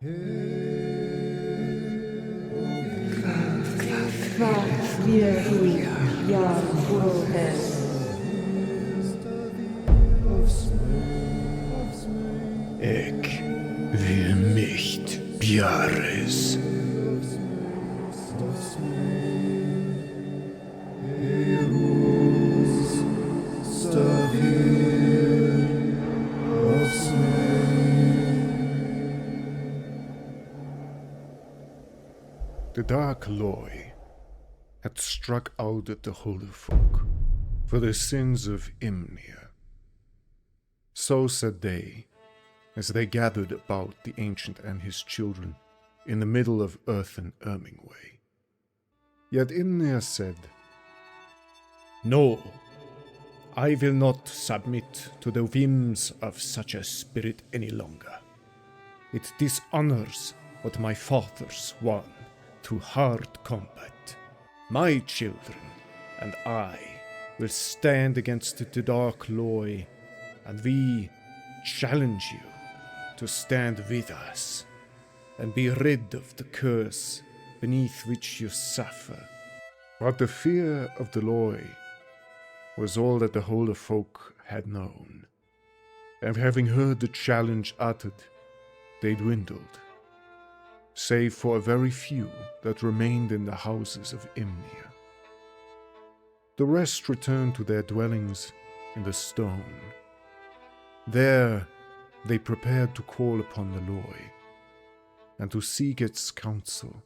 Wat wir ja wohl Ik wil nicht Biares. The dark Loy had struck out at the holy folk for the sins of Imnir. So said they, as they gathered about the ancient and his children in the middle of earthen Urmingwey. Yet Imnir said, "No, I will not submit to the whims of such a spirit any longer. It dishonors what my fathers won through hard combat. My children and I will stand against the dark Loy, and we challenge you to stand with us and be rid of the curse beneath which you suffer." But the fear of the Loy was all that the Holy Folk had known, and having heard the challenge uttered, they dwindled, save for a very few that remained in the houses of Imnir. The rest returned to their dwellings in the stone. There they prepared to call upon the Loy, and to seek its counsel.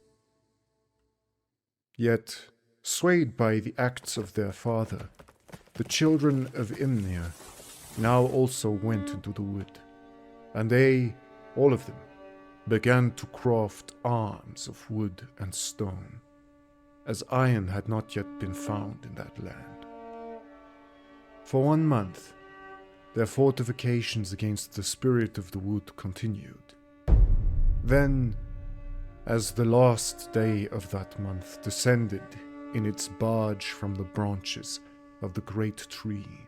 Yet, swayed by the acts of their father, the children of Imnir now also went into the wood, and they, all of them, began to craft arms of wood and stone, as iron had not yet been found in that land. For 1 month, their fortifications against the spirit of the wood continued. Then, as the last day of that month descended in its barge from the branches of the great tree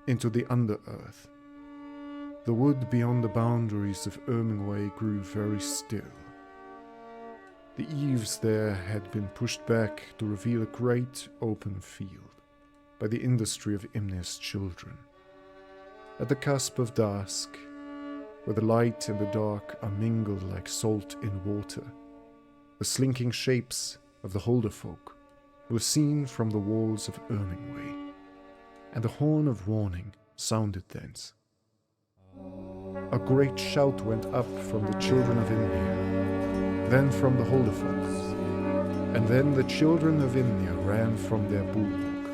into the underearth, the wood beyond the boundaries of Urmingwey grew very still. The eaves there had been pushed back to reveal a great open field by the industry of Imnir's children. At the cusp of dusk, where the light and the dark are mingled like salt in water, the slinking shapes of the Holder folk were seen from the walls of Urmingwey, and the horn of warning sounded thence. A great shout went up from the children of Imnir, then from the Holder folk, and then the children of Imnir ran from their bulwark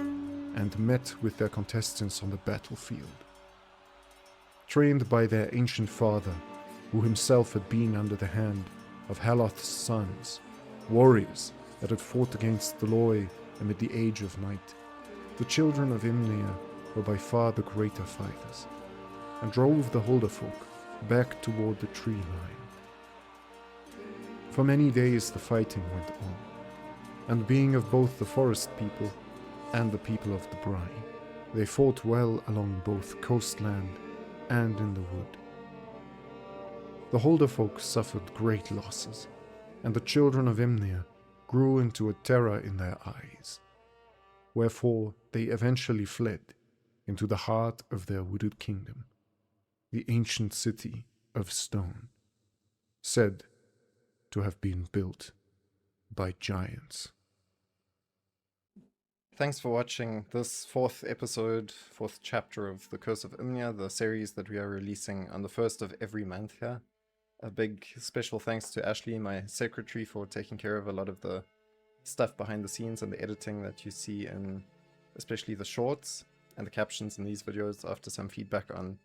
and met with their contestants on the battlefield. Trained by their ancient father, who himself had been under the hand of Haloth's sons, warriors that had fought against the Loy amid the age of night, the children of Imnir were by far the greater fighters, and drove the Holder folk back toward the tree line. For many days the fighting went on, and being of both the forest people and the people of the brine, they fought well along both coastland and in the wood. The Holder folk suffered great losses, and the children of Imnir grew into a terror in their eyes, wherefore they eventually fled into the heart of their wooded kingdom, the ancient city of stone, said to have been built by giants. Thanks for watching this fourth chapter of The Curse of Imnir, the series that we are releasing on the first of every month here. A big special thanks to Ashley, my secretary, for taking care of a lot of the stuff behind the scenes and the editing that you see in especially the shorts and the captions in these videos after some feedback on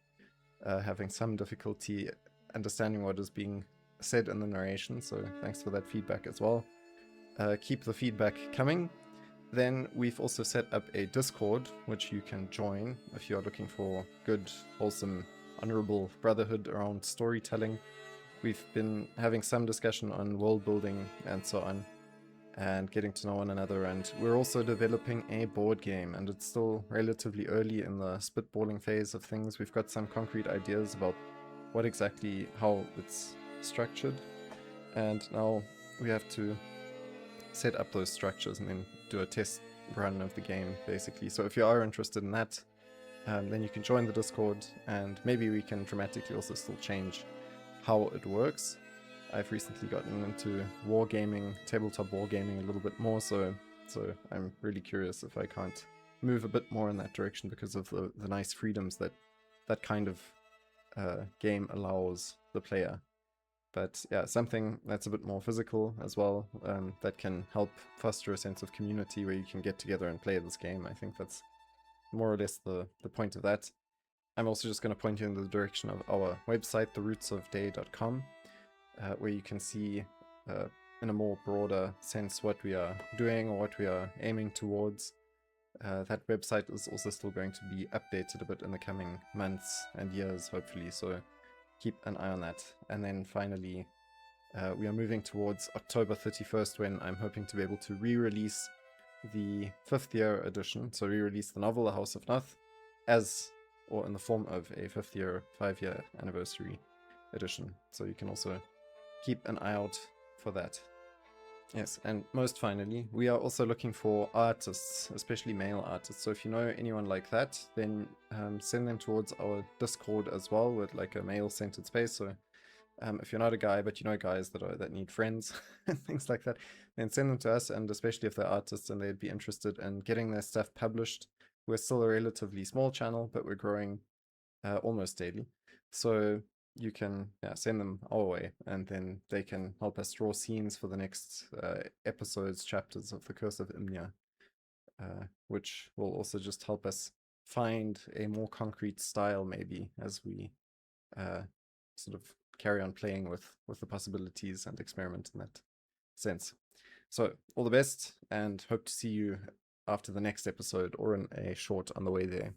having some difficulty understanding what is being said in the narration, so thanks for that feedback as well. Keep the feedback coming. Then we've also set up a Discord, which you can join if you're looking for good, wholesome, honorable brotherhood around storytelling. We've been having some discussion on world building and so on, and getting to know one another, and we're also developing a board game, and it's still relatively early in the spitballing phase of things. We've got some concrete ideas about what exactly, how it's structured, and now we have to set up those structures and then do a test run of the game, basically. So if you are interested in that, then you can join the Discord, and maybe we can dramatically also still change how it works. I've recently gotten into wargaming, tabletop wargaming a little bit more, so I'm really curious if I can't move a bit more in that direction because of the nice freedoms that that kind of game allows the player. But yeah, something that's a bit more physical as well, that can help foster a sense of community where you can get together and play this game. I think that's more or less the point of that. I'm also just going to point you in the direction of our website, therootsofday.com, where you can see in a more broader sense what we are doing or what we are aiming towards. That website is also still going to be updated a bit in the coming months and years, hopefully, so keep an eye on that. And then finally, we are moving towards October 31st, when I'm hoping to be able to re-release the 5th year edition, so re-release the novel The House of Noth as, or in the form of a 5-year anniversary edition. So you can also keep an eye out for that. Yes, and most finally, we are also looking for artists, especially male artists. So if you know anyone like that, then send them towards our Discord as well, with like a male-centered space. So if you're not a guy, but you know guys that need friends and things like that, then send them to us. And especially if they're artists and they'd be interested in getting their stuff published. We're still a relatively small channel, but we're growing almost daily. So you can send them our way, and then they can help us draw scenes for the next episodes, chapters of the Curse of Imnia, which will also just help us find a more concrete style, maybe, as we sort of carry on playing with the possibilities and experiment in that sense. So all the best, and hope to see you after the next episode or in a short on the way there.